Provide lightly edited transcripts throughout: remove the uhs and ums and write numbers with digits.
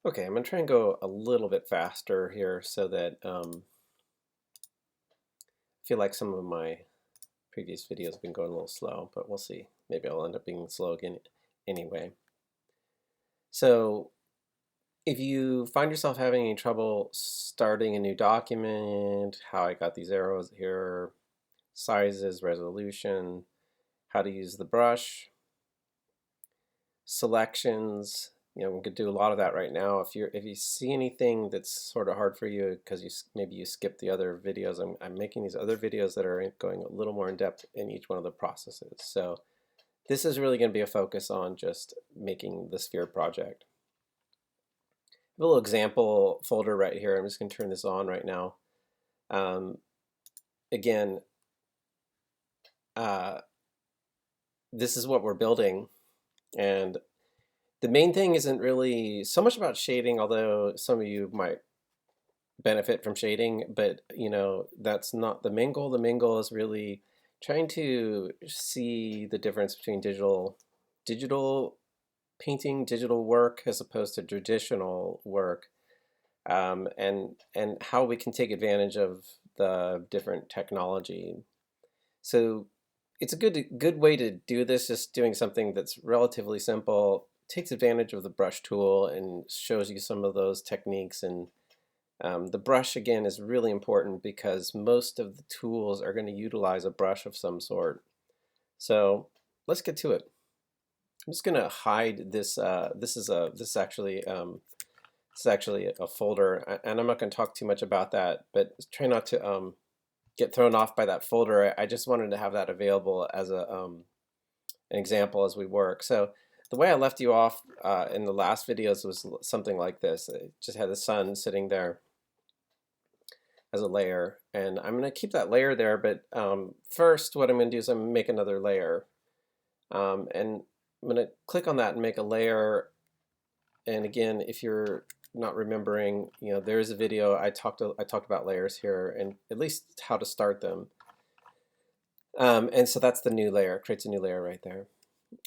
Okay, I'm gonna try and go a little bit faster here so that I feel like some of my previous videos have been going a little slow, but we'll see. Maybe I'll end up being slow again anyway. So if you find yourself having any trouble starting a new document, how I got these arrows here, sizes, resolution, how to use the brush, selections. We could do a lot of that right now. If you see anything that's sort of hard for you because maybe you skipped the other videos, I'm making these other videos that are going a little more in depth in each one of the processes. So this is really going to be a focus on just making the sphere project. I have a little example folder right here. I'm just going to turn this on right now. Um, again, uh, this is what we're building, and the main thing isn't really so much about shading, although some of you might benefit from shading, but that's not the main goal. The main goal is really trying to see the difference between digital painting, digital work as opposed to traditional work, and how we can take advantage of the different technology. So it's a good way to do this, just doing something that's relatively simple, takes advantage of the brush tool and shows you some of those techniques. And the brush, again, is really important because most of the tools are going to utilize a brush of some sort. So let's get to it. I'm just going to hide this. This is actually a folder, and I'm not going to talk too much about that. But try not to get thrown off by that folder. I just wanted to have that available as an example as we work. So the way I left you off in the last videos was something like this. It just had the sun sitting there as a layer, and I'm going to keep that layer there, but first what I'm going to do is I'm going to make another layer, and I'm going to click on that and make a layer. And again, if you're not remembering, there's a video I talked about layers here and at least how to start them. And so that's the new layer, creates a new layer right there.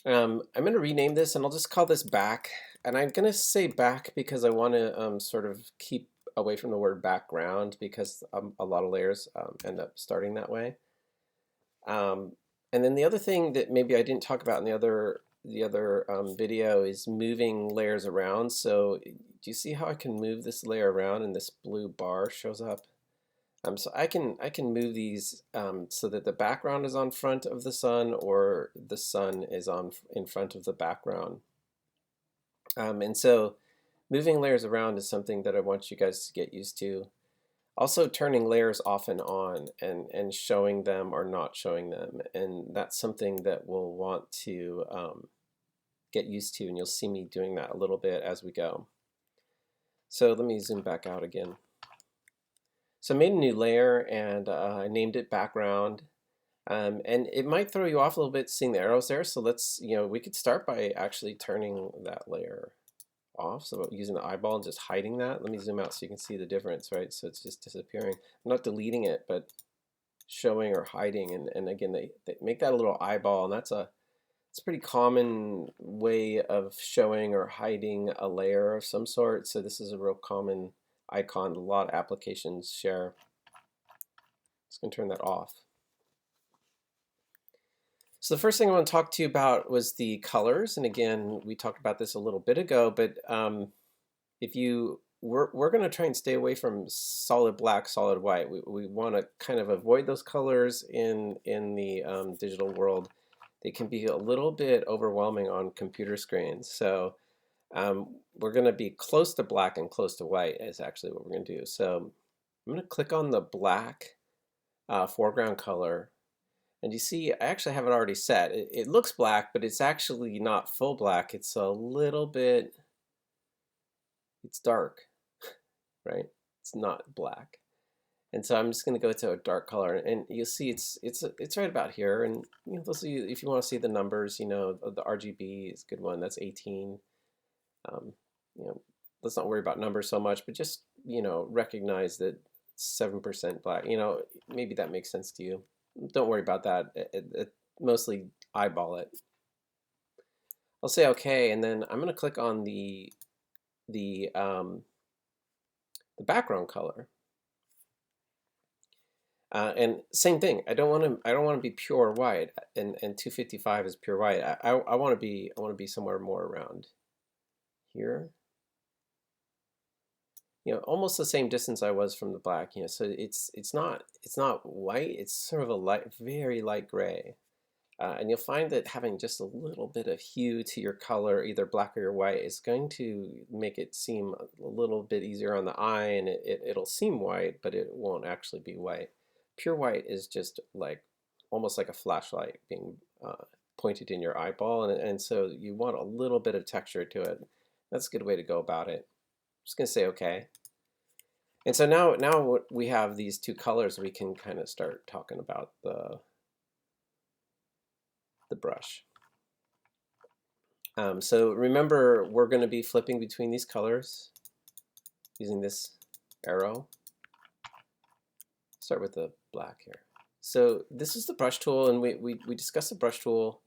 I'm going to rename this and I'll just call this back. And I'm going to say back because I want to sort of keep away from the word background because a lot of layers end up starting that way. And then the other thing that maybe I didn't talk about in the other video is moving layers around. So do you see how I can move this layer around and this blue bar shows up? So I can move these so that the background is on front of the sun or the sun is in front of the background. And so moving layers around is something that I want you guys to get used to. Also turning layers off and on and showing them or not showing them. And that's something that we'll want to get used to, and you'll see me doing that a little bit as we go. So let me zoom back out again. So I made a new layer and I named it background. And it might throw you off a little bit seeing the arrows there. So we could start by actually turning that layer off. So using the eyeball and just hiding that. Let me zoom out so you can see the difference, right? So it's just disappearing. I'm not deleting it, but showing or hiding. And again, they make that a little eyeball, and it's a pretty common way of showing or hiding a layer of some sort. So this is a real common icon a lot of applications share. Just going to turn that off. So the first thing I want to talk to you about was the colors. And again, we talked about this a little bit ago, but we're going to try and stay away from solid black, solid white. We want to kind of avoid those colors in the digital world. They can be a little bit overwhelming on computer screens. So we're going to be close to black and close to white is actually what we're going to do. So I'm going to click on the black foreground color. And you see, I actually have it already set. It looks black, but it's actually not full black. It's a little bit, it's dark, right? It's not black. And so I'm just going to go to a dark color, and you'll see it's right about here. And if you want to see the numbers, the RGB is a good one. That's 18. Um, you know, let's not worry about numbers so much, but just recognize that 7% black. Maybe that makes sense to you. Don't worry about that. Mostly eyeball it. I'll say okay, and then I'm going to click on the the background color. And same thing. I don't want to be pure white, and 255 is pure white. I want to be somewhere more around here. Almost the same distance I was from the black. So it's not white. It's sort of a light, very light gray. And you'll find that having just a little bit of hue to your color, either black or your white, is going to make it seem a little bit easier on the eye, and it'll seem white, but it won't actually be white. Pure white is just like almost like a flashlight being pointed in your eyeball, and so you want a little bit of texture to it. That's a good way to go about it. I'm just going to say OK. And so now we have these two colors, we can kind of start talking about the brush. So remember, we're going to be flipping between these colors using this arrow. Start with the black here. So this is the brush tool, and we discussed the brush tool.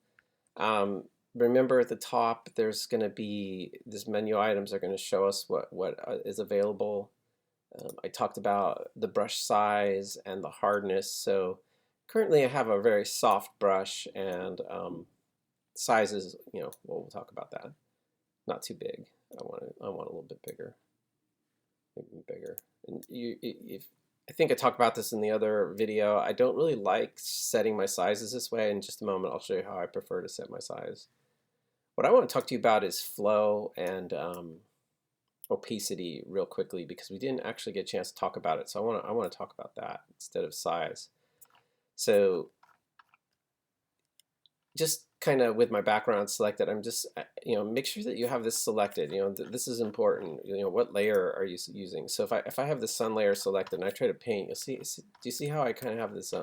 Remember at the top, there's going to be this menu items are going to show us what is available. I talked about the brush size and the hardness. So currently I have a very soft brush, and size is, well, we'll talk about that. Not too big. I want a little bit bigger. Maybe bigger. And I think I talked about this in the other video. I don't really like setting my sizes this way. In just a moment, I'll show you how I prefer to set my size. What I want to talk to you about is flow and opacity real quickly, because we didn't actually get a chance to talk about it. So I want to talk about that instead of size. So just kind of with my background selected, I'm just, make sure that you have this selected. This is important. What layer are you using? So if I have the sun layer selected and I try to paint, you'll see, do you see how I kind of have this,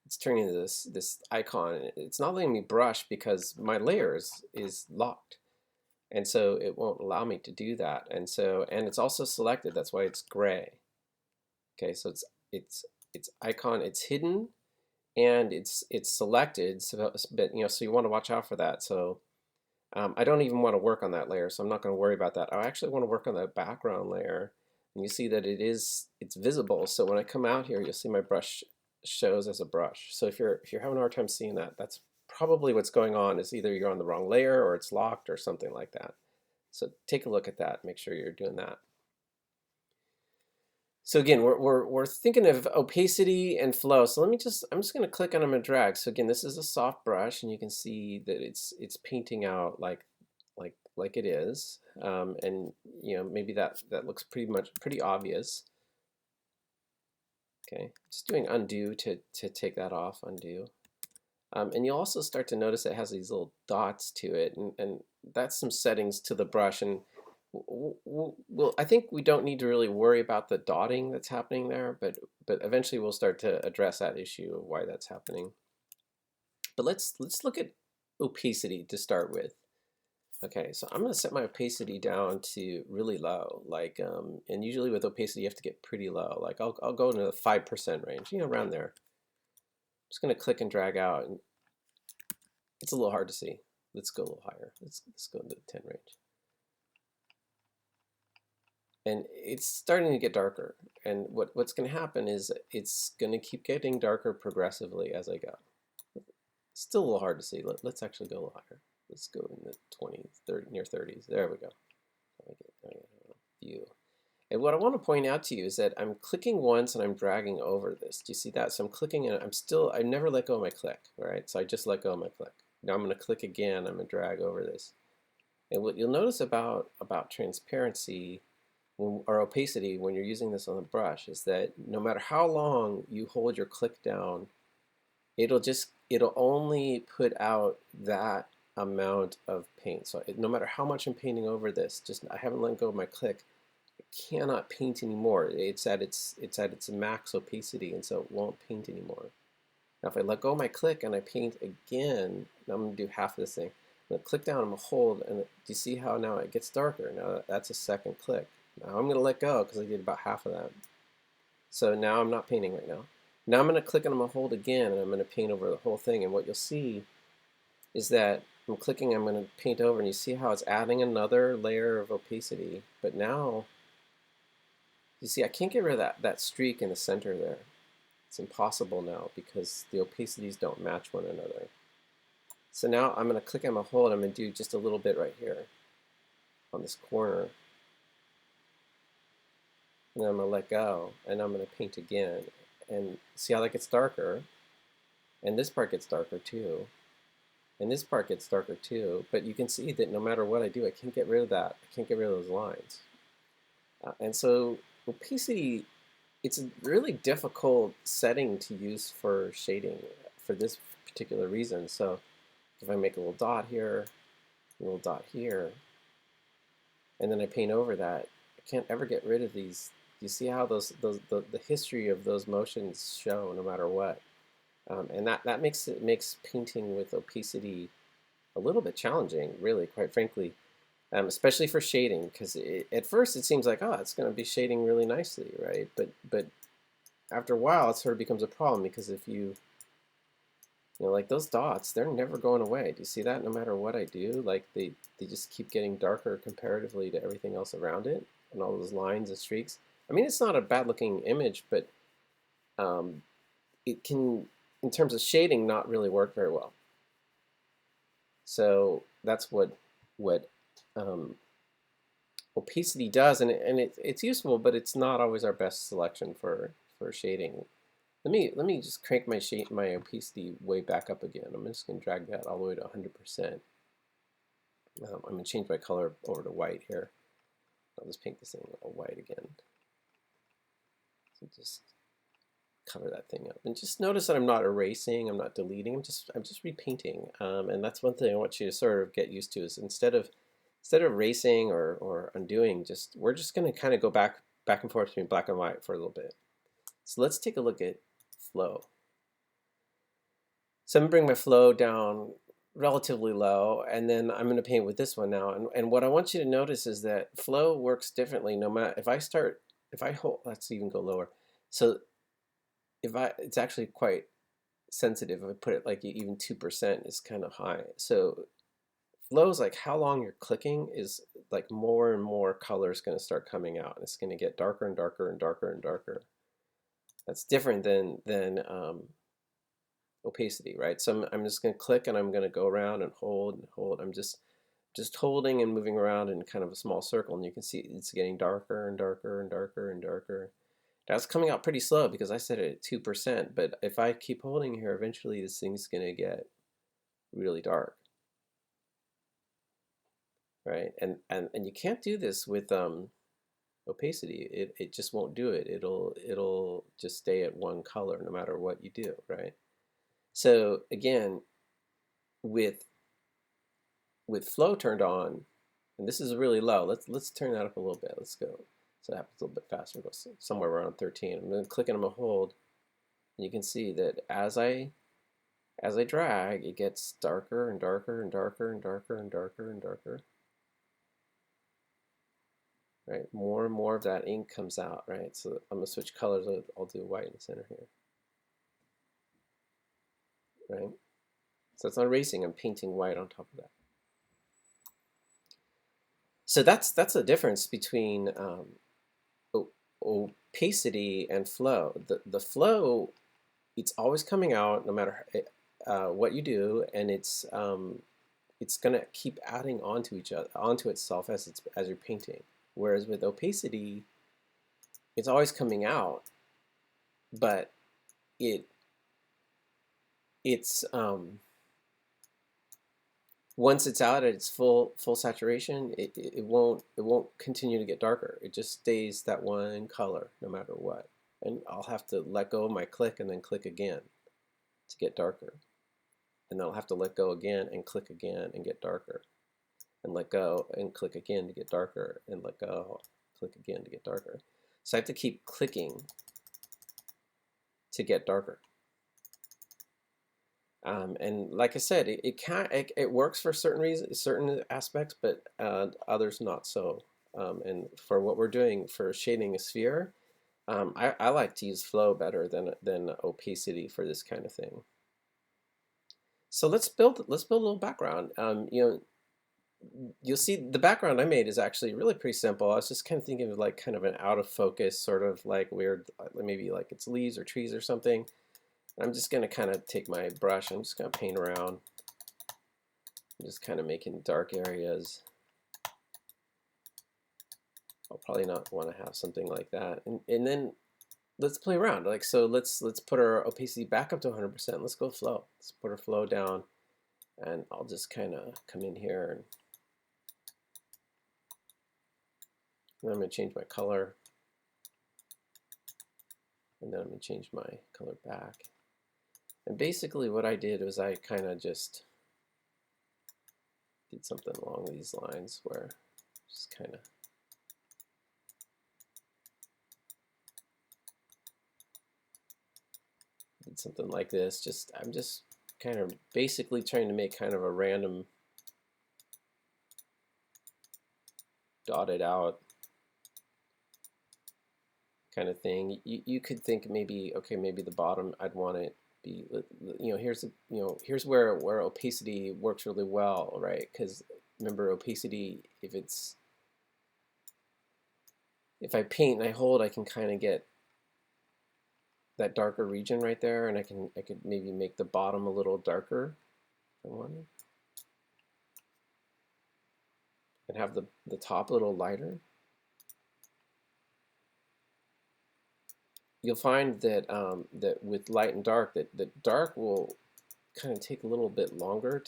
it's turning into this icon. It's not letting me brush because my layer is locked. And so it won't allow me to do that. And it's also selected. That's why it's gray. Okay, so it's icon, it's hidden, and it's selected. So you want to watch out for that. So I don't even want to work on that layer, so I'm not going to worry about that. I actually want to work on the background layer, and you see that it's visible. So when I come out here, you'll see my brush shows as a brush. So if you're having a hard time seeing that, that's probably what's going on. Is either you're on the wrong layer or it's locked or something like that. So take a look at that. Make sure you're doing that. So again, we're thinking of opacity and flow. So I'm just going to click on them and drag. So again, this is a soft brush, and you can see that it's painting out like it is, and maybe that looks pretty obvious. Okay, just doing undo to take that off, undo. And you'll also start to notice it has these little dots to it, and that's some settings to the brush. And I think we don't need to really worry about the dotting that's happening there, but eventually we'll start to address that issue of why that's happening. But let's look at opacity to start with. Okay, so I'm going to set my opacity down to really low, like, and usually with opacity you have to get pretty low. Like I'll go into the 5% range, around there. I'm just going to click and drag out, and it's a little hard to see. Let's go a little higher. Let's go into the 10 range. And it's starting to get darker. And what's going to happen is it's going to keep getting darker progressively as I go. Still a little hard to see. Let's actually go a little higher. Let's go in the 20s, 30, near 30s. There we go. View. And what I want to point out to you is that I'm clicking once and I'm dragging over this. Do you see that? So I'm clicking and I never let go of my click, right? So I just let go of my click. Now I'm going to click again. I'm going to drag over this. And what you'll notice about transparency or opacity when you're using this on the brush is that no matter how long you hold your click down, it'll only put out that amount of paint. So no matter how much I'm painting over this, I haven't let go of my click, I cannot paint anymore. It's at its max opacity, and so it won't paint anymore. Now if I let go of my click and I paint again, now I'm going to do half of this thing. I'm going to click down, I'm going to hold, and do you see how now it gets darker? Now that's a second click. Now I'm going to let go because I did about half of that. So now I'm not painting right now. Now I'm going to click and I'm going to hold again, and I'm going to paint over the whole thing. And what you'll see is that I'm clicking, I'm going to paint over, and you see how it's adding another layer of opacity. But now, you see, I can't get rid of that streak in the center there. It's impossible now because the opacities don't match one another. So now I'm going to click on my hold. I'm going to do just a little bit right here on this corner. And then I'm going to let go, and I'm going to paint again. And see how that gets darker? And this part gets darker too. And this part gets darker too. But you can see that no matter what I do, I can't get rid of that. I can't get rid of those lines. And so opacity, it's a really difficult setting to use for shading for this particular reason. So if I make a little dot here, a little dot here, and then I paint over that, I can't ever get rid of these. You see how the history of those motions show no matter what, and that makes painting with opacity a little bit challenging, really, quite frankly, especially for shading, because at first it seems like, oh, it's going to be shading really nicely, right? But after a while, it sort of becomes a problem because if like those dots, they're never going away. Do you see that? No matter what I do, like they just keep getting darker comparatively to everything else around it, and all those lines and streaks. I mean, it's not a bad looking image, but um, it can, in terms of shading, not really work very well. So that's what um, opacity does, and it's useful, but it's not always our best selection for shading. Let me just crank my opacity way back up again. I'm just going to drag that all the way to 100%. I'm going to change my color over to white here. I'll just paint this thing all white again. So just cover that thing up, and just notice that I'm not erasing, I'm not deleting, I'm just repainting. And that's one thing I want you to sort of get used to is instead of erasing or undoing, we're just going to kind of go back and forth between black and white for a little bit. So let's take a look at flow. So I'm going to bring my flow down relatively low, and then I'm going to paint with this one now. And what I want you to notice is that flow works differently no matter, if I hold, let's even go lower. So it's actually quite sensitive. If I put it like even 2% is kind of high. So flow is like how long you're clicking is like more and more color is going to start coming out. And it's going to get darker and darker and darker and darker. That's different than opacity, right? So I'm just going to click and I'm going to go around and hold and hold. I'm just holding and moving around in kind of a small circle, and you can see it's getting darker and darker and darker and darker. Now it's coming out pretty slow because I set it at 2%, but if I keep holding here, eventually this thing's going to get really dark, right? And you can't do this with opacity. It just won't do it. It'll just stay at one color no matter what you do, right? So again, with flow turned on, and this is really low. Let's turn that up a little bit. Let's go. So it happens a little bit faster. Go somewhere around 13. I'm going to click and I'm going to hold. And you can see that as I drag, it gets darker and darker and darker and darker and darker and darker. Right, more and more of that ink comes out. Right, so I'm going to switch colors. I'll do white in the center here. Right, so it's not erasing. I'm painting white on top of that. So that's the difference between opacity and flow. The flow, it's always coming out no matter what you do, and it's going to keep adding onto itself as you're painting. Whereas with opacity, it's always coming out, but it's once it's out at its full saturation, it won't continue to get darker. It just stays that one color no matter what. And I'll have to let go of my click and then click again to get darker. And then I'll have to let go again and click again and get darker. And let go and click again to get darker, and let go, click again to get darker. So I have to keep clicking to get darker. And like I said, it works for certain reasons, certain aspects, but others not so. And for what we're doing for shading a sphere, I like to use flow better than opacity for this kind of thing. So let's build a little background. You'll see the background I made is actually really pretty simple. I was just kind of thinking of like kind of an out of focus sort of like weird, maybe like it's leaves or trees or something. I'm just gonna kind of take my brush. I'm just gonna paint around. I'm just kind of making dark areas. I'll probably not want to have something like that. And then let's play around. Like so, let's put our opacity back up to 100%. Let's go flow. Let's put our flow down, and I'll just kind of come in here and I'm going to change my color, and then I'm going to change my color back. And basically what I did was I kind of just did something along these lines where just kind of did something like this. I'm just kind of basically trying to make kind of a random dotted out kind of thing. You could think maybe, okay, maybe the bottom I'd want it be, here's where opacity works really well, right? Because remember, opacity, if I paint and I hold, I can kind of get that darker region right there, and I could maybe make the bottom a little darker if I wanted, and have the top a little lighter. You'll find that that with light and dark, that dark will kind of take a little bit longer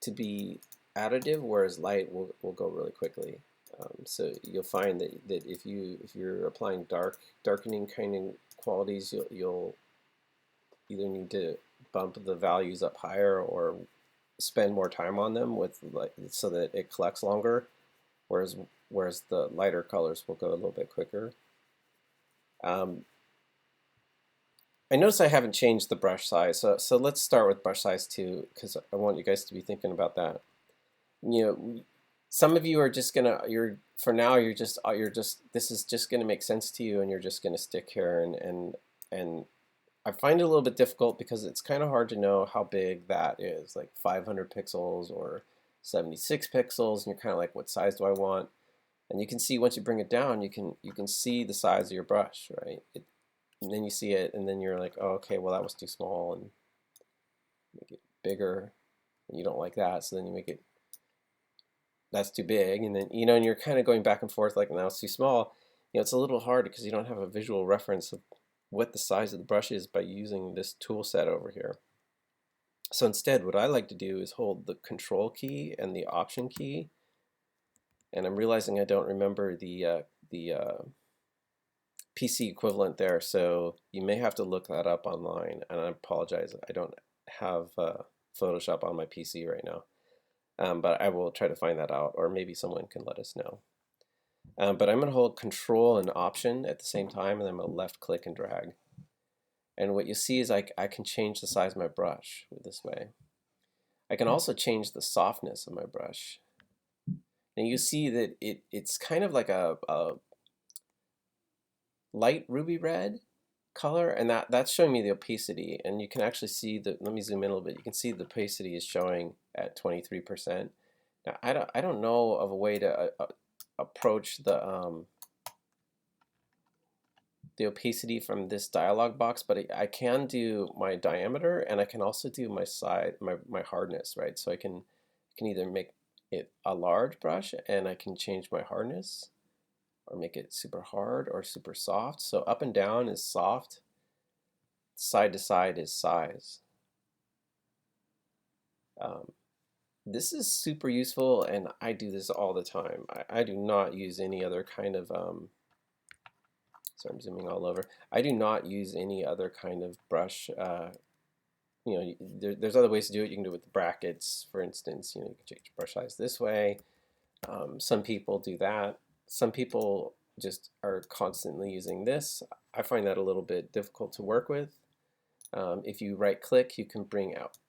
to be additive, whereas light will go really quickly. So you'll find that if you're applying darkening kind of qualities, you'll either need to bump the values up higher or spend more time on them with like so that it collects longer, whereas the lighter colors will go a little bit quicker. Um, I notice I haven't changed the brush size, so let's start with brush size 2 because I want you guys to be thinking about that. You know, some of you are just gonna for now this is just gonna make sense to you and you're just gonna stick here and I find it a little bit difficult because it's kind of hard to know how big that is, like 500 pixels or 76 pixels, and you're kind of like, what size do I want? And you can see once you bring it down, you can see the size of your brush, right? And then you see it, and then you're like, oh, okay, well that was too small, and make it bigger. And you don't like that, so then you make it that's too big, and then and you're kind of going back and forth like now it's too small. It's a little hard because you don't have a visual reference of what the size of the brush is by using this tool set over here. So instead, what I like to do is hold the control key and the option key, and I'm realizing I don't remember the PC equivalent there, so you may have to look that up online, and I apologize, I don't have Photoshop on my PC right now. But I will try to find that out, or maybe someone can let us know. But I'm going to hold Control and Option at the same time, and I'm going to left click and drag. And what you see is I can change the size of my brush this way. I can also change the softness of my brush. And you see that it's kind of like a light ruby red color, and that's showing me the opacity. And you can actually see let me zoom in a little bit. You can see the opacity is showing at 23%. Now I don't know of a way to approach the opacity from this dialog box, but I can do my diameter, and I can also do my my hardness, right? So I can either make it a large brush, and I can change my hardness, or make it super hard or super soft. So up and down is soft, side to side is size. This is super useful, and I do this all the time. I do not use any other kind of sorry, I'm zooming all over. I do not use any other kind of brush. There's other ways to do it. You can do it with brackets, for instance. You can change brush size this way. Some people do that. Some people just are constantly using this. I find that a little bit difficult to work with. If you right click, you can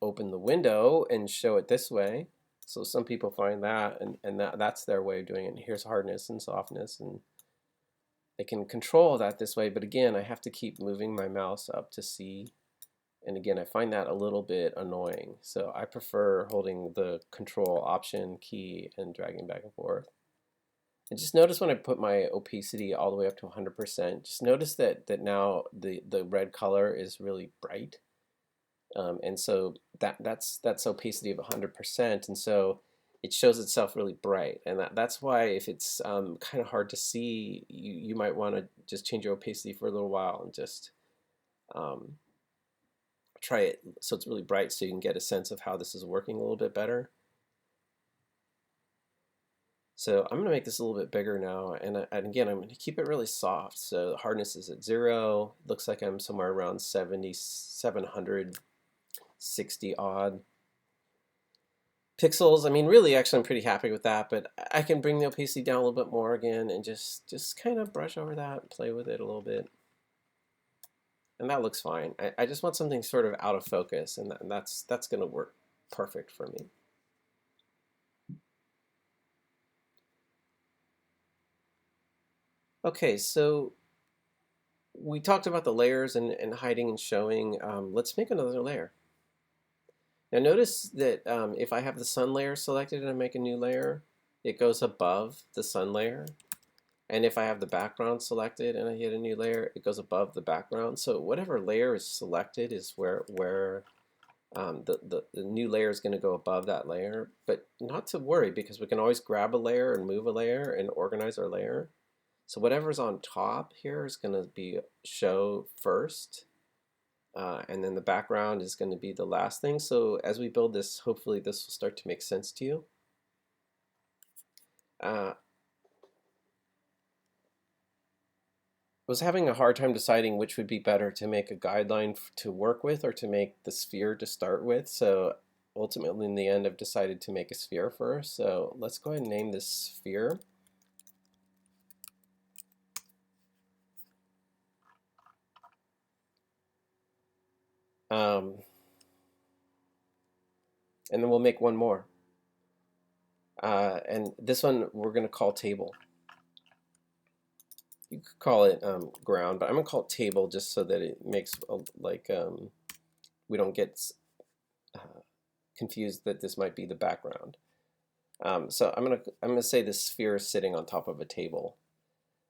open the window and show it this way. So some people find that, and that's their way of doing it. And here's hardness and softness, and I can control that this way, but again, I have to keep moving my mouse up to see And again, I find that a little bit annoying. So I prefer holding the Control Option key and dragging back and forth. And just notice when I put my opacity all the way up to 100%, just notice that now the red color is really bright. And so that's opacity of 100%, and so it shows itself really bright. And that's why if it's kind of hard to see, you might want to just change your opacity for a little while and just um, try it so it's really bright so you can get a sense of how this is working a little bit better. So I'm going to make this a little bit bigger now, and again, I'm going to keep it really soft. So the hardness is at 0. Looks like I'm somewhere around 760 odd pixels. I mean, really, actually, I'm pretty happy with that, but I can bring the opacity down a little bit more again and just kind of brush over that and play with it a little bit. And that looks fine. I just want something sort of out of focus, and that's going to work perfect for me. Okay, so we talked about the layers and hiding and showing. Let's make another layer. Now notice that if I have the sun layer selected and I make a new layer, it goes above the sun layer. And if I have the background selected and I hit a new layer, it goes above the background. So whatever layer is selected is where the new layer is going to go above that layer. But not to worry, because we can always grab a layer and move a layer and organize our layer. So whatever's on top here is going to be show first. And then the background is going to be the last thing. So as we build this, hopefully this will start to make sense to you. I was having a hard time deciding which would be better, to make a guideline to work with or to make the sphere to start with. So ultimately in the end I've decided to make a sphere first. So let's go ahead and name this sphere. And then we'll make one more. And this one we're going to call table. You could call it ground, but I'm going to call it table just so that it makes we don't get confused that this might be the background. So I'm gonna say this sphere is sitting on top of a table,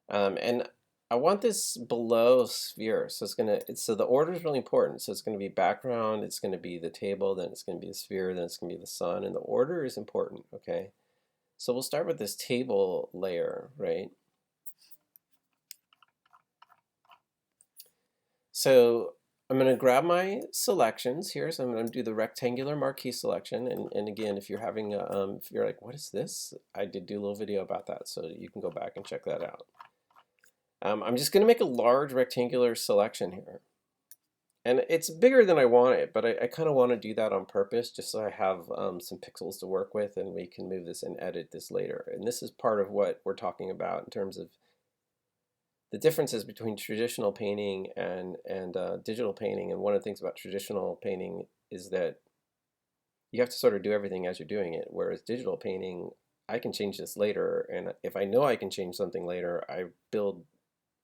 and I want this below sphere. So so the order is really important. So it's going to be background, it's going to be the table, then it's going to be the sphere, then it's going to be the sun, and the order is important. Okay, so we'll start with this table layer, right? So I'm going to grab my selections here. So I'm going to do the rectangular marquee selection. And again, if you're having if you're like, what is this? I did do a little video about that, so you can go back and check that out. I'm just going to make a large rectangular selection here. And it's bigger than I want it, but I kind of want to do that on purpose, just so I have some pixels to work with, and we can move this and edit this later. And this is part of what we're talking about in terms of the differences between traditional painting and digital painting. And one of the things about traditional painting is that you have to sort of do everything as you're doing it, whereas digital painting, I can change this later, and if I know I can change something later, I build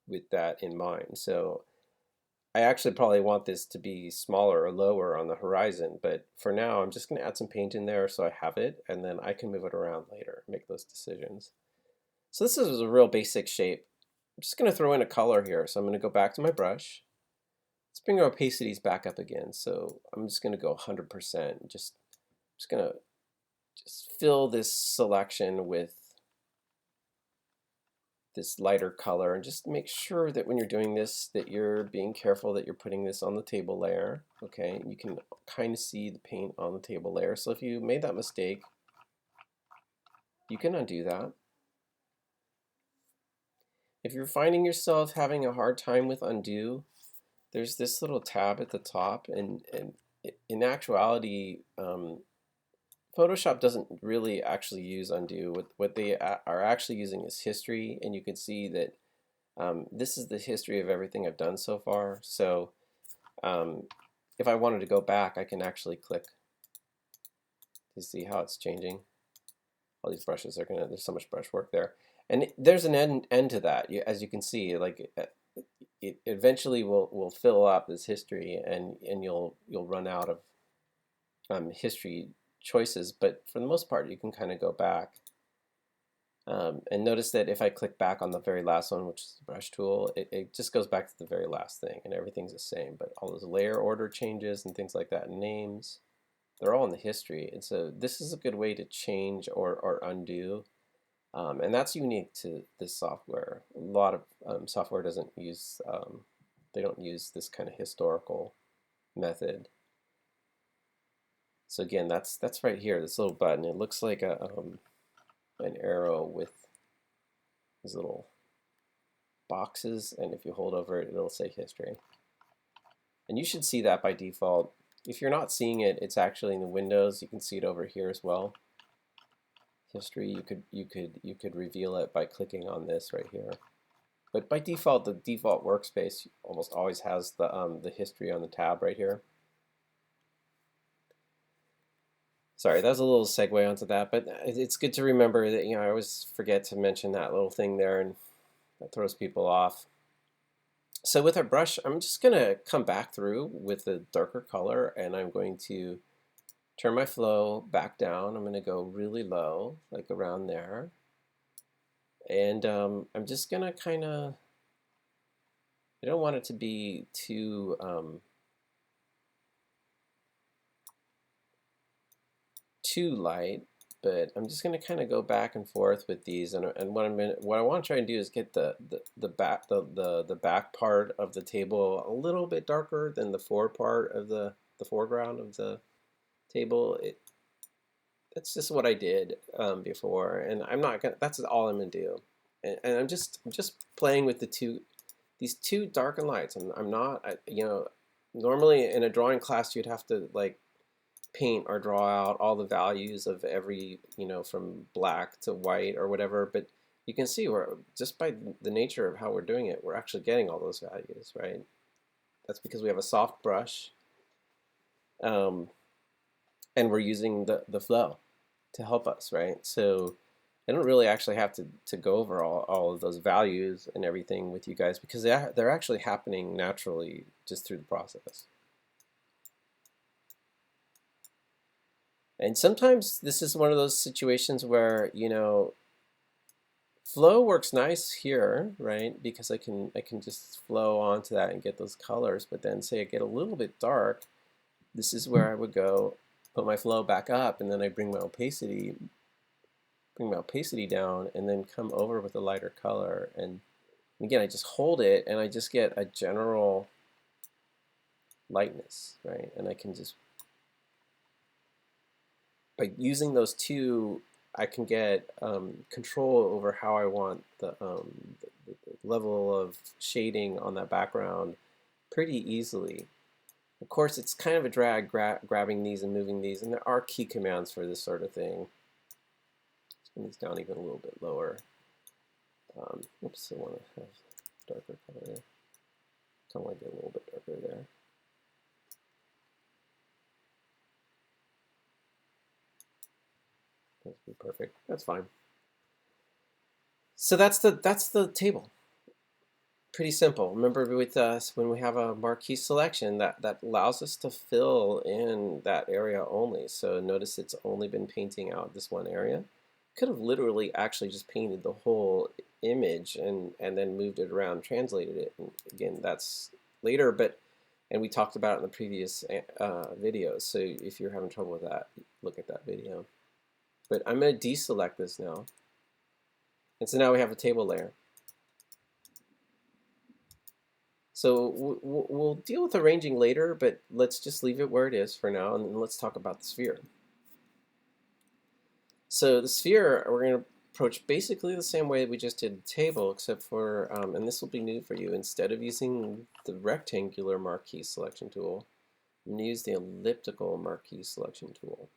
with that in mind. So I actually probably want this to be smaller or lower on the horizon, but for now I'm just going to add some paint in there so I have it, and then I can move it around later, make those decisions. So this is a real basic shape. I'm just going to throw in a color here. So I'm going to go back to my brush. Let's bring our opacities back up again. So I'm just going to go 100%. Just going to fill this selection with this lighter color, and just make sure that when you're doing this that you're being careful that you're putting this on the table layer. Okay, you can kind of see the paint on the table layer. So if you made that mistake, you can undo that. If you're finding yourself having a hard time with undo, there's this little tab at the top, and in actuality, Photoshop doesn't really actually use undo. What they are actually using is history, and you can see that this is the history of everything I've done so far. So if I wanted to go back, I can actually click to see how it's changing. All these brushes there's so much brush work there. And there's an end to that, as you can see. Like it eventually will fill up this history, and you'll run out of history choices. But for the most part, you can kind of go back. And notice that if I click back on the very last one, which is the brush tool, it just goes back to the very last thing, and everything's the same. But all those layer order changes and things like that, names, they're all in the history. And so this is a good way to change or undo. And that's unique to this software. A lot of software doesn't use, they don't use this kind of historical method. So again, that's right here, this little button. It looks like an arrow with these little boxes, and if you hold over it, it'll say history. And you should see that by default. If you're not seeing it, it's actually in the windows. You can see it over here as well. History, you could reveal it by clicking on this right here. But by default, the default workspace almost always has the history on the tab right here. Sorry, that was a little segue onto that, but it's good to remember that, I always forget to mention that little thing there, and that throws people off. So with our brush, I'm just going to come back through with a darker color, and I'm going to turn my flow back down. I'm going to go really low, like around there. And I'm just going to kind of, I don't want it to be too light, but I'm just going to kind of go back and forth with these. And what I want to try and do is get the back part of the table a little bit darker than the part of the foreground of the table. That's just what I did before, and I'm not gonna. That's all I'm gonna do, and I'm just playing with these two dark and lights. I'm not. Normally in a drawing class you'd have to like paint or draw out all the values of every, from black to white or whatever, but you can see we're just by the nature of how we're doing it, we're actually getting all those values, right? That's because we have a soft brush, and we're using the flow to help us, right? So I don't really actually have to go over all of those values and everything with you guys, because they're actually happening naturally just through the process. And sometimes this is one of those situations where, flow works nice here, right? Because I can just flow onto that and get those colors. But then say I get a little bit dark, this is where I would go put my flow back up, and then I bring my opacity down, and then come over with a lighter color. And again, I just hold it, and I just get a general lightness, right? And I can just, by using those two, I can get control over how I want the level of shading on that background pretty easily. Of course, it's kind of a drag grabbing these and moving these, and there are key commands for this sort of thing. Let's bring these down even a little bit lower. Oops, I want to have darker color there. Kind of want to get a little bit darker there. That's perfect. That's fine. So that's the table. Pretty simple. Remember with us, when we have a marquee selection, that allows us to fill in that area only. So notice it's only been painting out this one area. Could have literally actually just painted the whole image and then moved it around, translated it. And again, that's later, and we talked about it in the previous videos. So if you're having trouble with that, look at that video. But I'm going to deselect this now. And so now we have a table layer. So we'll deal with arranging later, but let's just leave it where it is for now, and then let's talk about the sphere. So the sphere, we're going to approach basically the same way we just did the table, except for, and this will be new for you, instead of using the rectangular marquee selection tool, I'm going to use the elliptical marquee selection tool.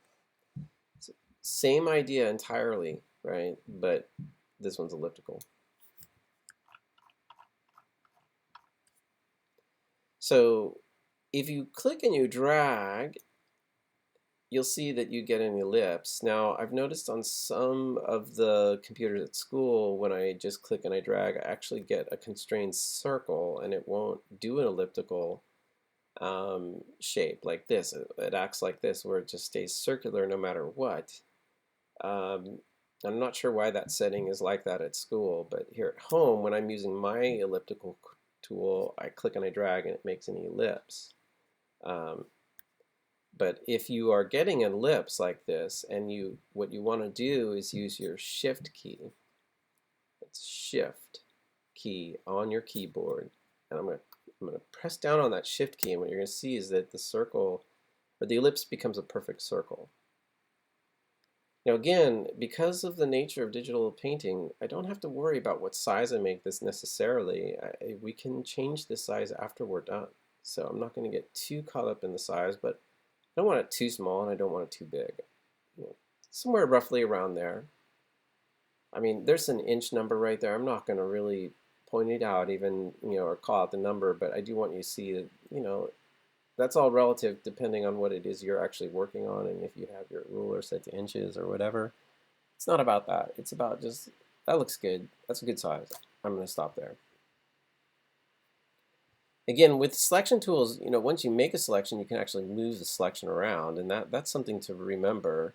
So same idea entirely, right? But this one's elliptical. So if you click and you drag, you'll see that you get an ellipse. Now, I've noticed on some of the computers at school, when I just click and I drag, I actually get a constrained circle, and it won't do an elliptical shape like this. It acts like this, where it just stays circular no matter what. Um, I'm not sure why that setting is like that at school, but here at home, when I'm using my elliptical tool, I click and I drag, and it makes an ellipse. Um, but if you are getting an ellipse like this, and what you want to do is use your Shift key. It's Shift key on your keyboard, and I'm going to press down on that Shift key, and what you're going to see is that the circle, or the ellipse, becomes a perfect circle. Now again, because of the nature of digital painting, I don't have to worry about what size I make this necessarily. We can change the size after we're done. So I'm not going to get too caught up in the size, but I don't want it too small and I don't want it too big. You know, somewhere roughly around there. I mean, there's an inch number right there. I'm not going to really point it out even, or call out the number, but I do want you to see that, that's all relative depending on what it is you're actually working on, and if you have your ruler set to inches or whatever. It's not about that. It's about just, that looks good. That's a good size. I'm going to stop there. Again, with selection tools, once you make a selection, you can actually move the selection around, and that's something to remember.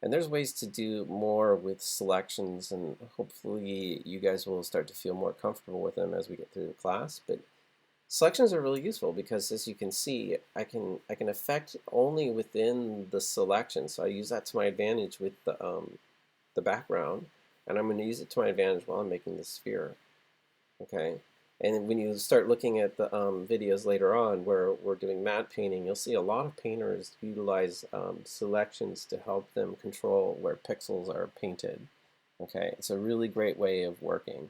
And there's ways to do more with selections, and hopefully you guys will start to feel more comfortable with them as we get through the class. But selections are really useful because, as you can see, I can affect only within the selection. So I use that to my advantage with the background, and I'm going to use it to my advantage while I'm making the sphere. Okay. And when you start looking at the videos later on where we're doing matte painting, you'll see a lot of painters utilize selections to help them control where pixels are painted. Okay, it's a really great way of working.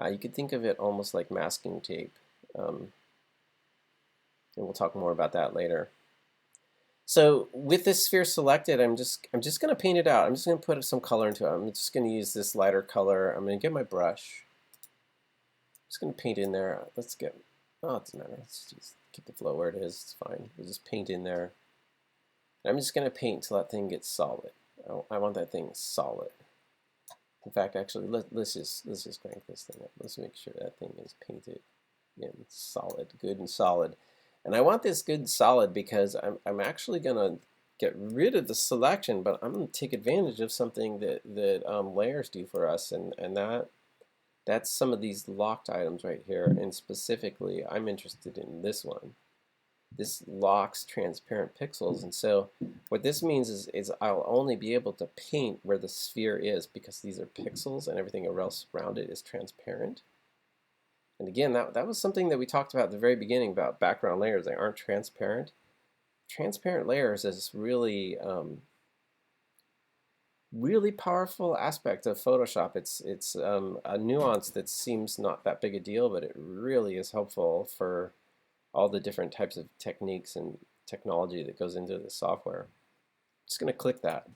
You could think of it almost like masking tape, and we'll talk more about that later. So with this sphere selected, I'm just going to paint it out. I'm just going to put some color into it. I'm just going to use this lighter color. I'm going to get my brush. Just going to paint in there. Let's get, oh, it doesn't matter. Let's just keep the flow where it is. It's fine. We'll just paint in there. And I'm just going to paint until that thing gets solid. I want that thing solid. In fact, actually, let's just crank this thing up. Let's make sure that thing is painted in solid, good and solid. And I want this good and solid because I'm actually going to get rid of the selection, but I'm going to take advantage of something that layers do for us, and that's some of these locked items right here, and specifically I'm interested in this one. This locks transparent pixels, and so what this means is I'll only be able to paint where the sphere is because these are pixels and everything else around it is transparent. And again, that was something that we talked about at the very beginning about background layers. They aren't transparent. Transparent layers is really really powerful aspect of Photoshop. It's a nuance that seems not that big a deal, but it really is helpful for all the different types of techniques and technology that goes into the software. Just going to click that.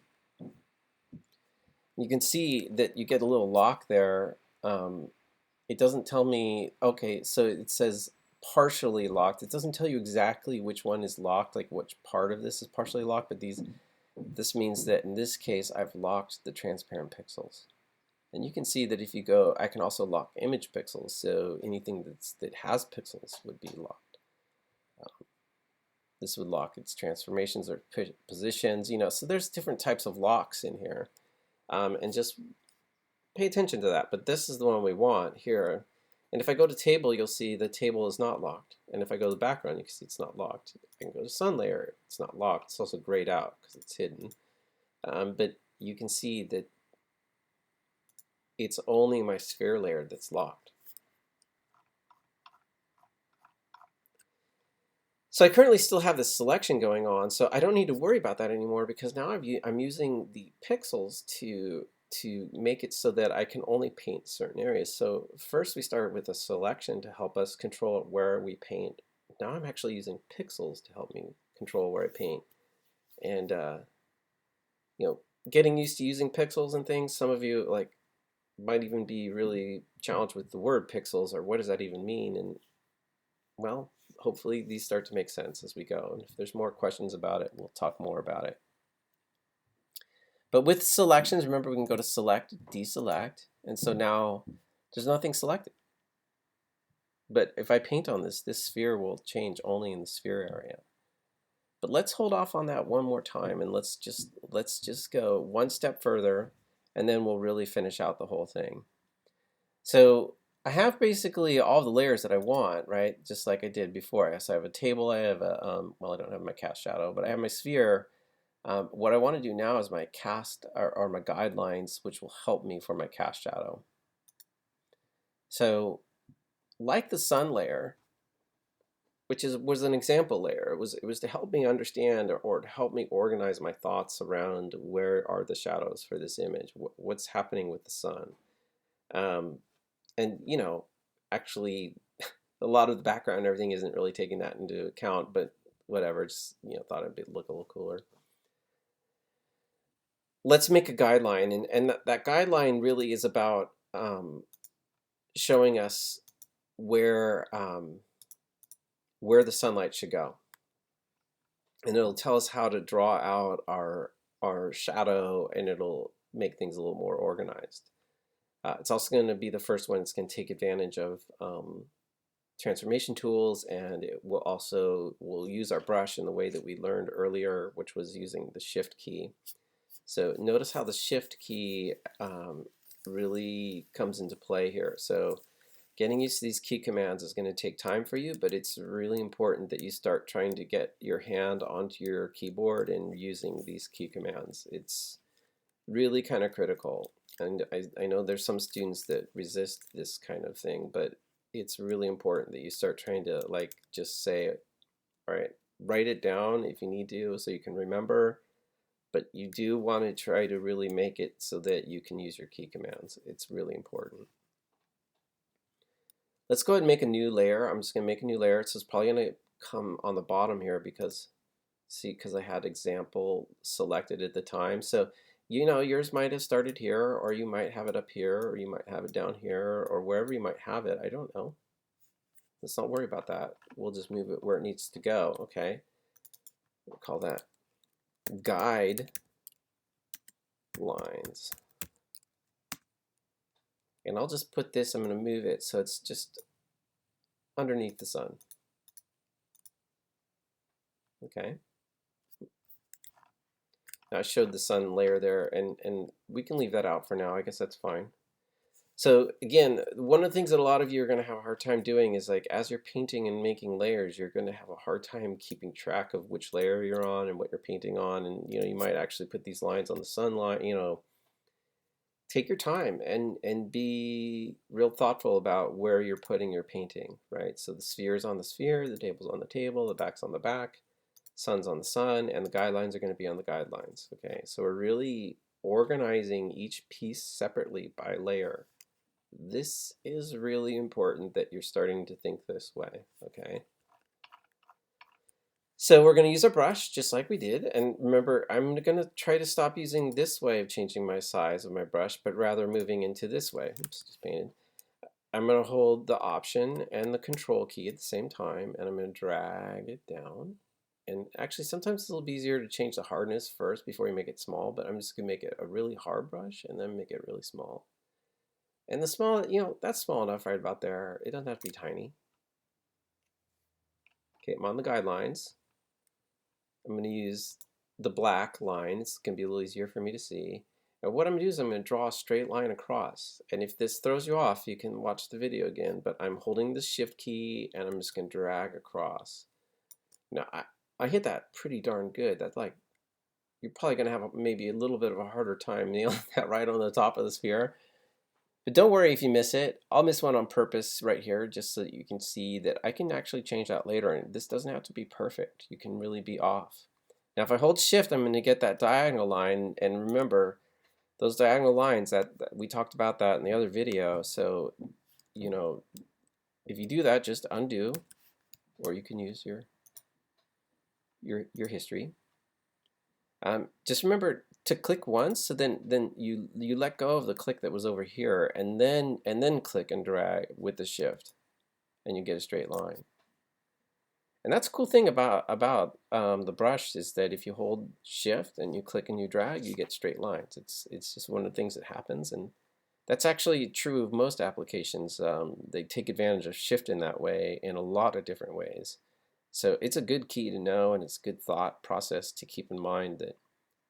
You can see that you get a little lock there. It doesn't tell me, okay, so it says partially locked. It doesn't tell you exactly which one is locked, like which part of this is partially locked, but this means that in this case I've locked the transparent pixels. And you can see that if you go, I can also lock image pixels, so anything that has pixels would be locked. This would lock its transformations or positions, so there's different types of locks in here. And just pay attention to that, but this is the one we want here. And if I go to table, you'll see the table is not locked. And if I go to the background, you can see it's not locked. I can go to sun layer, it's not locked. It's also grayed out because it's hidden. But you can see that it's only my sphere layer that's locked. So I currently still have this selection going on, so I don't need to worry about that anymore because now I'm using the pixels to make it so that I can only paint certain areas. So first we start with a selection to help us control where we paint. Now I'm actually using pixels to help me control where I paint. And getting used to using pixels and things, some of you might even be really challenged with the word pixels or what does that even mean. And well, hopefully these start to make sense as we go. And if there's more questions about it, we'll talk more about it. But with selections, remember we can go to select, deselect, and so now there's nothing selected. But if I paint on this, this sphere will change only in the sphere area. But let's hold off on that one more time, and let's just go one step further, and then we'll really finish out the whole thing. So I have basically all the layers that I want, right? Just like I did before. So I have a table, I have a, well, I don't have my cast shadow, but I have my sphere. What I want to do now is my cast or my guidelines, which will help me for my cast shadow. So like the sun layer, which was an example layer, it was to help me understand or to help me organize my thoughts around where are the shadows for this image, what's happening with the sun. And you know, actually a lot of the background and everything isn't really taking that into account, but whatever, just thought it'd look a little cooler. Let's make a guideline, and that guideline really is about showing us where the sunlight should go, and it'll tell us how to draw out our shadow, and it'll make things a little more organized. It's also going to be the first one that's going to take advantage of transformation tools, and it will also we'll use our brush in the way that we learned earlier, which was using the shift key. So notice how the shift key really comes into play here. So getting used to these key commands is going to take time for you, but it's really important that you start trying to get your hand onto your keyboard and using these key commands. It's really kind of critical. And I know there's some students that resist this kind of thing, but it's really important that you start trying to just say, all right, write it down if you need to so you can remember, but you do want to try to really make it so that you can use your key commands. It's really important. Let's go ahead and make a new layer. I'm just going to make a new layer. So it's probably going to come on the bottom here because I had example selected at the time. So yours might have started here, or you might have it up here, or you might have it down here, or wherever you might have it. I don't know. Let's not worry about that. We'll just move it where it needs to go, okay? We'll call that guide lines. And I'll just put this, I'm going to move it so it's just underneath the sun. Okay. Now I showed the sun layer there, and we can leave that out for now. I guess that's fine. So again, one of the things that a lot of you are going to have a hard time doing is as you're painting and making layers, you're going to have a hard time keeping track of which layer you're on and what you're painting on, and you might actually put these lines on the sunlight. Take your time and be real thoughtful about where you're putting your painting, right? So the sphere is on the sphere, the table's on the table, the back's on the back, sun's on the sun, and the guidelines are going to be on the guidelines. Okay, so we're really organizing each piece separately by layer. This is really important that you're starting to think this way. Okay, so we're going to use a brush just like we did, and remember, I'm going to try to stop using this way of changing my size of my brush, but rather moving into this way. Oops, just painted. I'm going to hold the Option and the Control key at the same time, and I'm going to drag it down. And actually, sometimes it's a little bit easier to change the hardness first before you make it small, but I'm just going to make it a really hard brush and then make it really small. And the small, that's small enough right about there. It doesn't have to be tiny. Okay, I'm on the guidelines. I'm going to use the black line. It's going to be a little easier for me to see. And what I'm going to do is I'm going to draw a straight line across. And if this throws you off, you can watch the video again, but I'm holding the Shift key and I'm just going to drag across. Now, I hit that pretty darn good. That's you're probably going to have maybe a little bit of a harder time nailing that right on the top of the sphere. But don't worry if you miss it. I'll miss one on purpose right here just so that you can see that I can actually change that later. And this doesn't have to be perfect. You can really be off. Now if I hold Shift, I'm going to get that diagonal line. And remember, those diagonal lines, that we talked about that in the other video. So, if you do that, just undo, or you can use your history. Just remember to click once, so then you let go of the click that was over here, and then click and drag with the Shift, and you get a straight line. And that's a cool thing about the brush is that if you hold shift and you click and you drag, you get straight lines. It's just one of the things that happens, and that's actually true of most applications. They take advantage of shift in that way in a lot of different ways. So it's a good key to know, and it's a good thought process to keep in mind that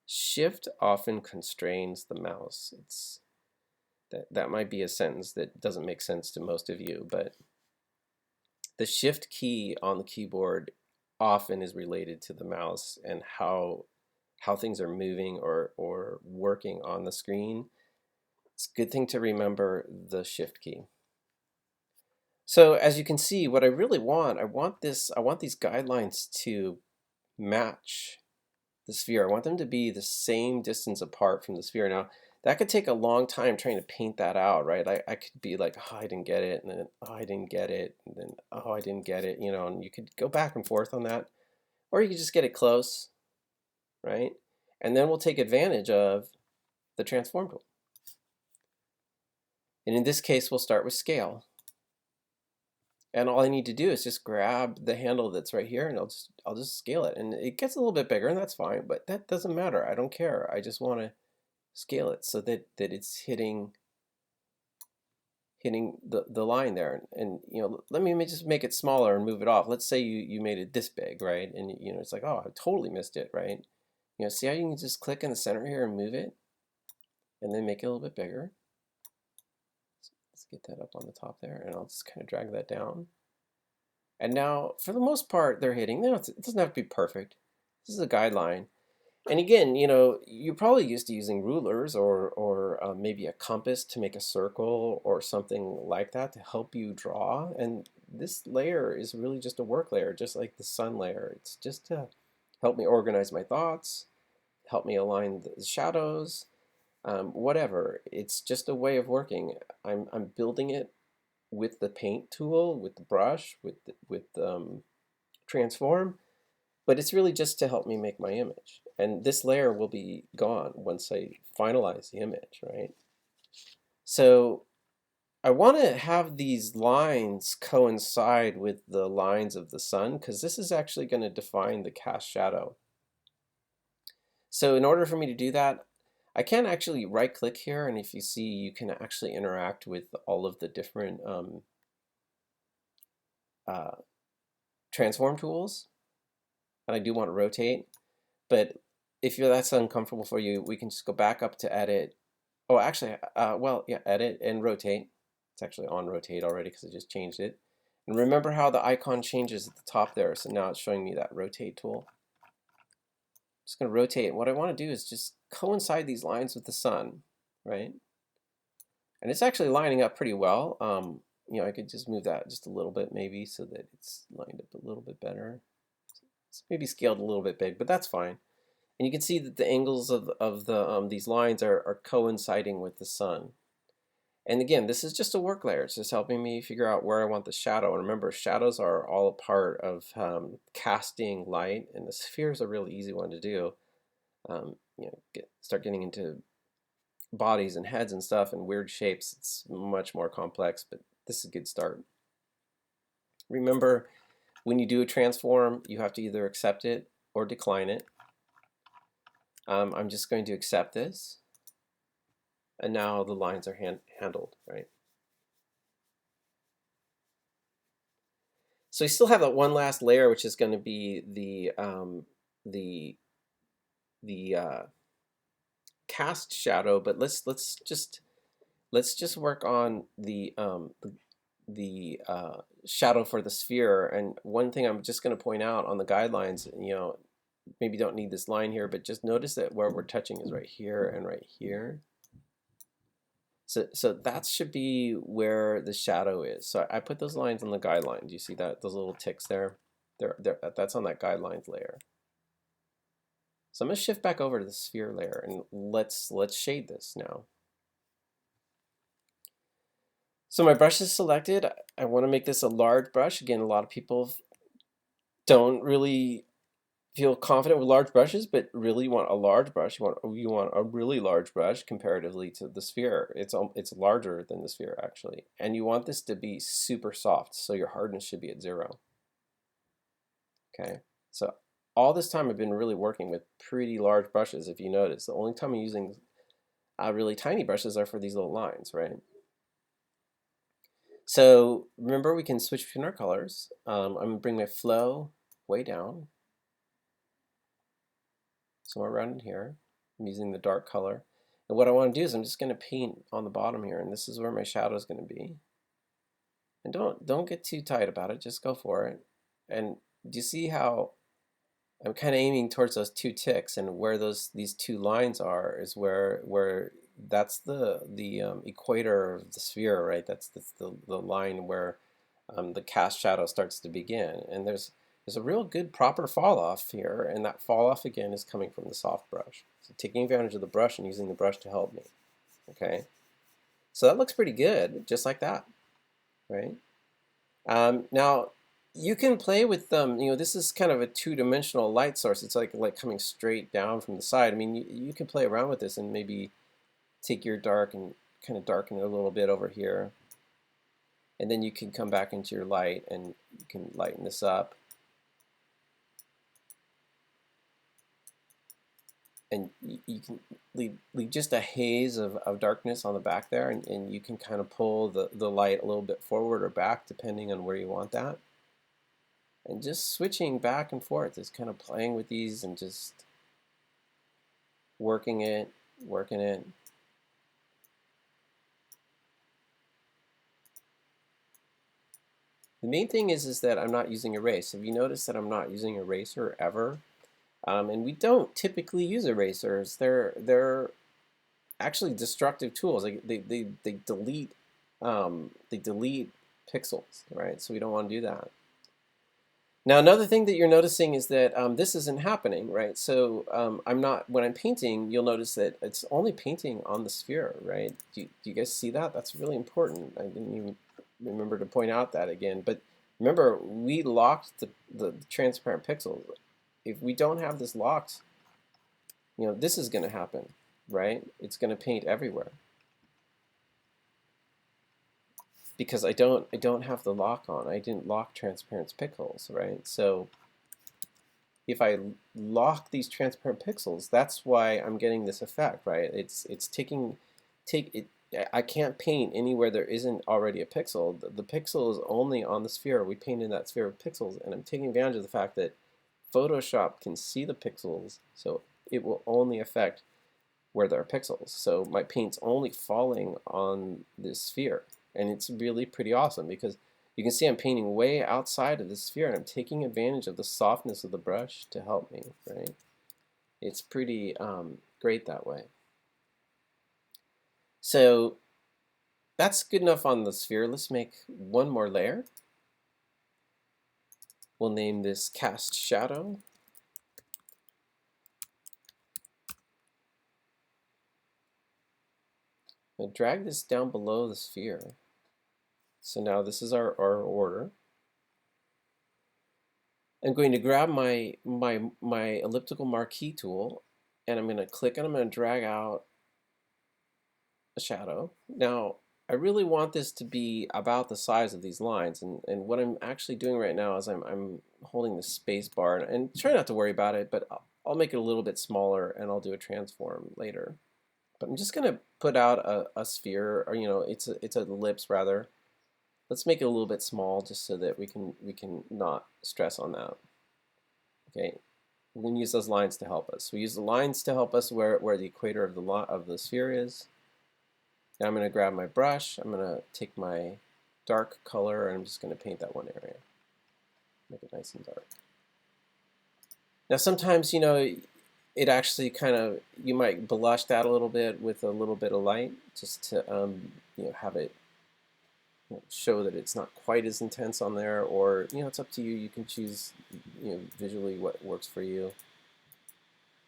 shift often constrains the mouse. That might be a sentence that doesn't make sense to most of you, but the shift key on the keyboard often is related to the mouse and how things are moving or working on the screen. It's a good thing to remember the shift key. So as you can see, what I really want, I want these guidelines to match the sphere. I want them to be the same distance apart from the sphere. Now, that could take a long time trying to paint that out, right? I could be like, oh, I didn't get it, and then, oh, I didn't get it, and then, oh, I didn't get it, you know, and you could go back and forth on that. Or you could just get it close, right? And then we'll take advantage of the transform tool. And in this case, we'll start with scale. And all I need to do is just grab the handle that's right here, and I'll just scale it. And it gets a little bit bigger, and that's fine, but that doesn't matter. I don't care. I just want to scale it so that it's hitting the line there. And you know, let me just make it smaller and move it off. Let's say you made it this big, right? And you know, it's like, oh, I totally missed it, right? You know, see how you can just click in the center here and move it, and then make it a little bit bigger. Let's get that up on the top there, and I'll just kind of drag that down. And now, for the most part, they're hitting. You know, it doesn't have to be perfect. This is a guideline. And again, you know, you're probably used to using rulers or maybe a compass to make a circle or something like that to help you draw. And this layer is really just a work layer, just like the sun layer. It's just to help me organize my thoughts, help me align the shadows, whatever. It's just a way of working. I'm building it with the paint tool, with the brush, with transform, but it's really just to help me make my image. And this layer will be gone once I finalize the image, right? So I want to have these lines coincide with the lines of the sun because this is actually going to define the cast shadow. So in order for me to do that, I can actually right click here, and if you see, you can actually interact with all of the different uh, transform tools. And I do want to rotate, but if that's uncomfortable for you, we can just go back up to edit. Oh, actually, well, yeah, edit and rotate. It's actually on rotate already because I just changed it. And remember how the icon changes at the top there. So now it's showing me that rotate tool. I'm just going to rotate. What I want to do is just coincide these lines with the sun, right? And it's actually lining up pretty well. You know, I could just move that just a little bit maybe so that it's lined up a little bit better. It's maybe scaled a little bit big, but that's fine. And you can see that the angles of these lines are coinciding with the sun. And again, this is just a work layer. It's just helping me figure out where I want the shadow. And remember, shadows are all a part of casting light, and the sphere is a really easy one to do. You know, start getting into bodies and heads and stuff and weird shapes. It's much more complex, but this is a good start. Remember, when you do a transform, you have to either accept it or decline it. I'm just going to accept this, and now the lines are handled, right? So we still have that one last layer, which is going to be the cast shadow. But let's just work on the shadow for the sphere. And one thing I'm just going to point out on the guidelines, you know, maybe don't need this line here, but just notice that where we're touching is right here and right here. So that should be where the shadow is. So I put those lines on the guideline. Do you see that? Those little ticks there? That's on that guidelines layer. So I'm going to shift back over to the sphere layer, and let's shade this now. So my brush is selected. I want to make this a large brush. Again, a lot of people don't really feel confident with large brushes, but really want a large brush. You want a really large brush comparatively to the sphere. It's larger than the sphere actually, and you want this to be super soft, so your hardness should be at 0. Okay, so all this time I've been really working with pretty large brushes, if you notice. The only time I'm using really tiny brushes are for these little lines, right? So remember, we can switch between our colors. I'm going to bring my flow way down, somewhere around in here. I'm using the dark color. And what I want to do is I'm just going to paint on the bottom here, and this is where my shadow is going to be. And don't get too tight about it, just go for it. And do you see how I'm kind of aiming towards those two ticks, and where these two lines are is where that's the equator of the sphere, right? That's the line where the cast shadow starts to begin. And there's a real good proper fall off here, and that fall off again is coming from the soft brush. So taking advantage of the brush and using the brush to help me. Okay, so that looks pretty good, just like that, right? Now you can play with them. This is kind of a two-dimensional light source. It's like coming straight down from the side. I mean, you can play around with this and maybe take your dark and kind of darken it a little bit over here. And then you can come back into your light and you can lighten this up. And you can leave just a haze of darkness on the back there, and you can kind of pull the light a little bit forward or back depending on where you want that. And just switching back and forth is kind of playing with these and just working it. The main thing is that I'm not using erase. Have you noticed that I'm not using eraser ever? And we don't typically use erasers. They're actually destructive tools. They delete pixels, right? So we don't want to do that. Now, another thing that you're noticing is that this isn't happening, right? So when I'm painting, you'll notice that it's only painting on the sphere, right? Do you guys see that? That's really important. I didn't even remember to point out that again. But remember, we locked the transparent pixels. If we don't have this locked, this is going to happen, right? It's going to paint everywhere. Because I don't have the lock on. I didn't lock transparent pixels, right? So if I lock these transparent pixels, that's why I'm getting this effect, right? It's I can't paint anywhere there isn't already a pixel. The pixel is only on the sphere. We paint in that sphere with pixels, and I'm taking advantage of the fact that Photoshop can see the pixels, so it will only affect where there are pixels. So my paint's only falling on this sphere. And it's really pretty awesome because you can see I'm painting way outside of the sphere, and I'm taking advantage of the softness of the brush to help me, right? It's pretty great that way. So that's good enough on the sphere. Let's make one more layer. We'll name this Cast Shadow. Now drag this down below the sphere. So now this is our order. I'm going to grab my elliptical marquee tool, and I'm going to click and I'm going to drag out a shadow. Now, I really want this to be about the size of these lines, and what I'm actually doing right now is I'm holding the space bar, and try not to worry about it, but I'll make it a little bit smaller, and I'll do a transform later. But I'm just going to put out a sphere, or it's an ellipse rather. Let's make it a little bit small just so that we can not stress on that. Okay, we're going to use those lines to help us. We use the lines to help us where the equator of the sphere is. Now I'm going to grab my brush. I'm going to take my dark color, and I'm just going to paint that one area. Make it nice and dark. Now sometimes, it actually kind of, you might blush that a little bit with a little bit of light, just to have it show that it's not quite as intense on there, or it's up to you. You can choose visually what works for you.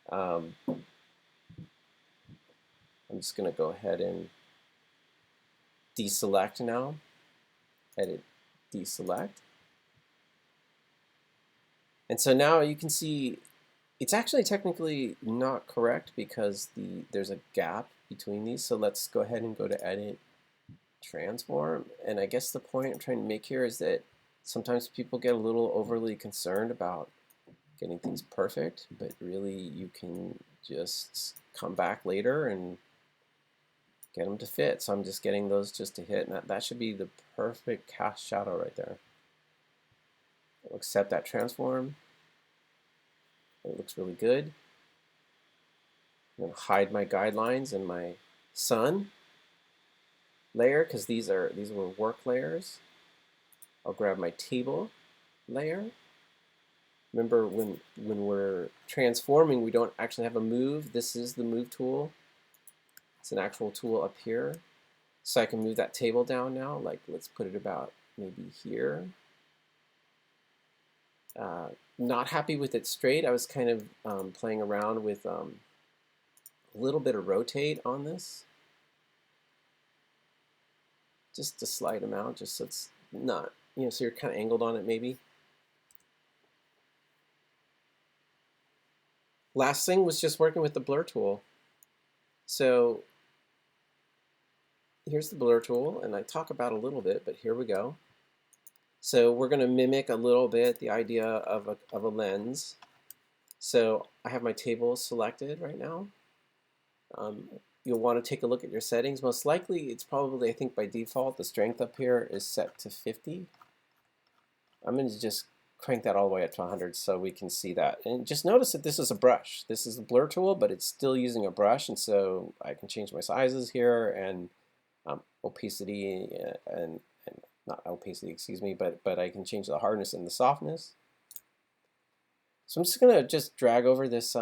I'm just going to go ahead and deselect now. Edit, deselect. And so now you can see it's actually technically not correct because there's a gap between these. So let's go ahead and go to Edit, Transform. And I guess the point I'm trying to make here is that Sometimes people get a little overly concerned about getting things perfect, but really you can just come back later and get them to fit. So I'm just getting those just to hit, and that should be the perfect cast shadow right there. I'll accept that transform. It looks really good. I'm going to hide my guidelines and my sun layer because these were work layers. I'll grab my table layer. Remember, when we're transforming, we don't actually have a move. This is the move tool. It's an actual tool up here. So I can move that table down now. Like, let's put it about maybe here. Not happy with it straight. I was kind of playing around with a little bit of rotate on this. Just a slight amount, just so it's not, so you're kind of angled on it maybe. Last thing was just working with the blur tool. So here's the blur tool, and I talk about a little bit, but here we go. So we're going to mimic a little bit the idea of a lens. So I have my table selected right now. You'll want to take a look at your settings. Most likely, it's probably, I think by default, the strength up here is set to 50. I'm going to just crank that all the way up to 100 so we can see that. And just notice that this is a brush. This is the blur tool, but it's still using a brush, and so I can change my sizes here and opacity and not opacity, excuse me, but I can change the hardness and the softness. So I'm just going to just drag over this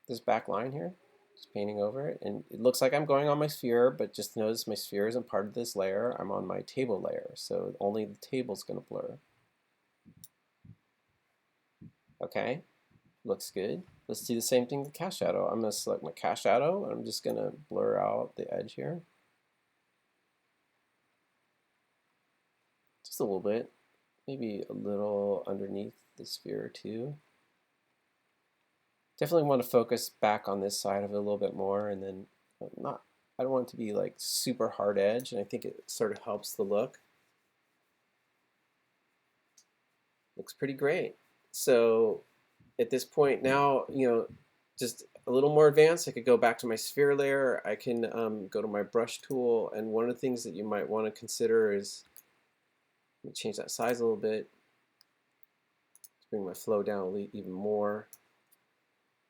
this back line here, just painting over it, and it looks like I'm going on my sphere, but just notice my sphere isn't part of this layer. I'm on my table layer, so only the table's going to blur. Okay, looks good. Let's do the same thing with cast shadow. I'm going to select my cast shadow, and I'm just going to blur out the edge here. Just a little bit, maybe a little underneath the sphere too. Definitely want to focus back on this side of it a little bit more, and then I don't want it to be like super hard edge, and I think it sort of helps the look. Looks pretty great. So at this point now, just a little more advanced, I could go back to my sphere layer. I can go to my brush tool, and one of the things that you might want to consider is, let me change that size a little bit. Let's bring my flow down even more.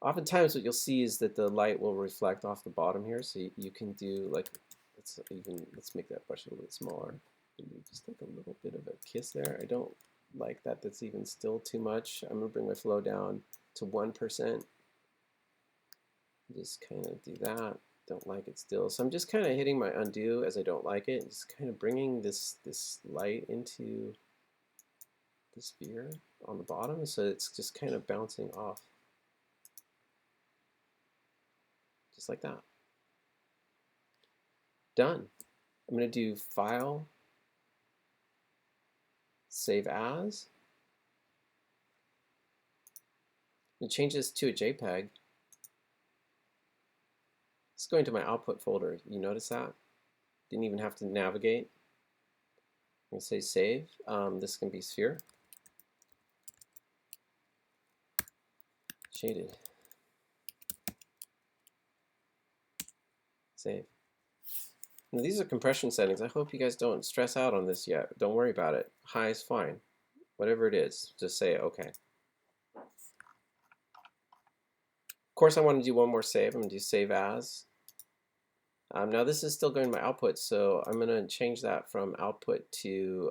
Oftentimes what you'll see is that the light will reflect off the bottom here, so you can do like, let's make that brush a little bit smaller. Maybe just like a little bit of a kiss there. I don't like that. That's even still too much. I'm gonna bring my flow down to 1%. Just kind of do that. Don't like it still. So I'm just kind of hitting my undo as I don't like it. Just kind of bringing this light into the sphere on the bottom, so it's just kind of bouncing off. Just like that. Done. I'm going to do File, Save As. I'm going to change this to a JPEG. It's going to my output folder. You notice that? Didn't even have to navigate. I'm going to say Save. This can be Sphere. Shaded. Save. Now, these are compression settings. I hope you guys don't stress out on this yet. Don't worry about it. High is fine. Whatever it is, just say OK. Of course, I want to do one more save. I'm going to do Save As. Now this is still going to my output, so I'm going to change that from output to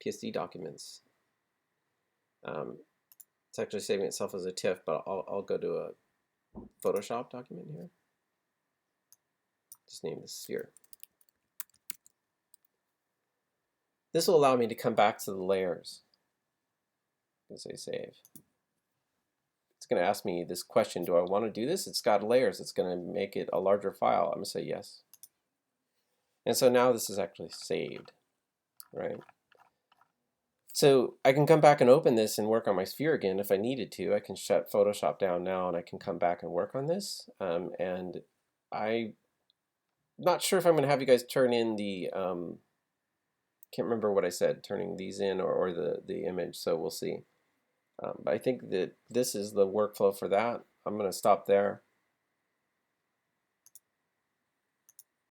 PSD documents. It's actually saving itself as a TIFF, but I'll go to a Photoshop document here. Just name this sphere. This will allow me to come back to the layers and say save. It's going to ask me this question, do I want to do this? It's got layers. It's going to make it a larger file. I'm going to say yes. And so now this is actually saved, right? So I can come back and open this and work on my sphere again if I needed to. I can shut Photoshop down now and I can come back and work on this. And I'm not sure if I'm going to have you guys turn in the Can't remember what I said, turning these in or the image, so we'll see. But I think that this is the workflow for that. I'm going to stop there.